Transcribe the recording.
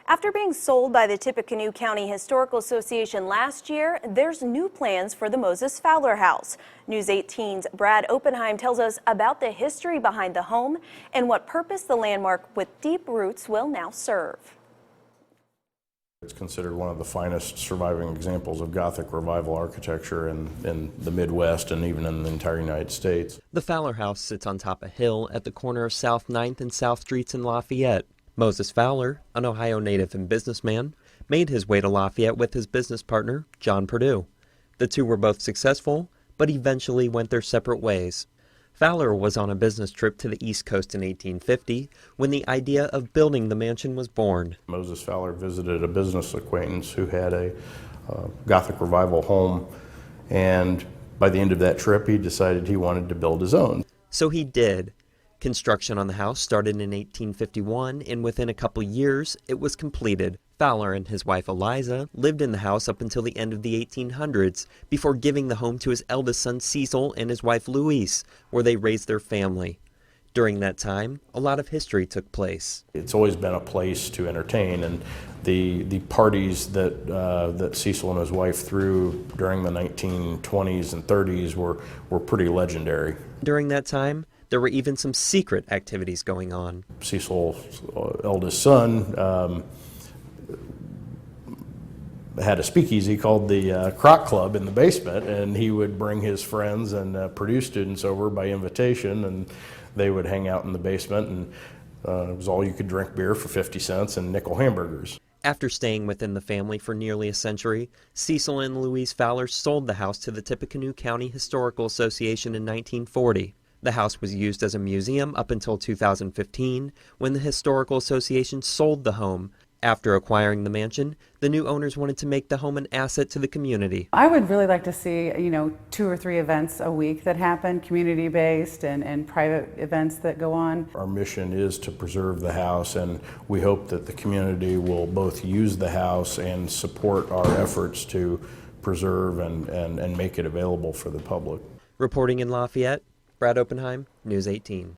After being sold by the Tippecanoe County Historical Association last year, there's new plans for the Moses Fowler House. News 18's Brad Oppenheim tells us about the history behind the home and what purpose the landmark with deep roots will now serve. It's considered one of the finest surviving examples of Gothic revival architecture in the Midwest and even in the entire United States. The Fowler House sits on top a hill at the corner of South 9th and South Streets in Lafayette. Moses Fowler, an Ohio native and businessman, made his way to Lafayette with his business partner, John Purdue. The two were both successful, but eventually went their separate ways. Fowler was on a business trip to the East Coast in 1850 when the idea of building the mansion was born. Moses Fowler visited a business acquaintance who had a Gothic revival home, and by the end of that trip he decided he wanted to build his own. So he did. Construction on the house started in 1851, and within a couple years it was completed. Fowler and his wife Eliza lived in the house up until the end of the 1800s, before giving the home to his eldest son Cecil and his wife Louise, where they raised their family. During that time, a lot of history took place. It's always been a place to entertain, and the parties that Cecil and his wife threw during the 1920s and 30s were pretty legendary. During that time, there were even some secret activities going on. Cecil's eldest son had a speakeasy called the Croc Club in the basement, and he would bring his friends and Purdue students over by invitation, and they would hang out in the basement, and it was all you could drink beer for 50 cents and nickel hamburgers. After staying within the family for nearly a century, Cecil and Louise Fowler sold the house to the Tippecanoe County Historical Association in 1940. The house was used as a museum up until 2015, when the Historical Association sold the home. After acquiring the mansion, the new owners wanted to make the home an asset to the community. I would really like to see, 2 or 3 events a week that happen, community-based and private events that go on. Our mission is to preserve the house, and we hope that the community will both use the house and support our efforts to preserve and make it available for the public. Reporting in Lafayette, Brad Oppenheim, News 18.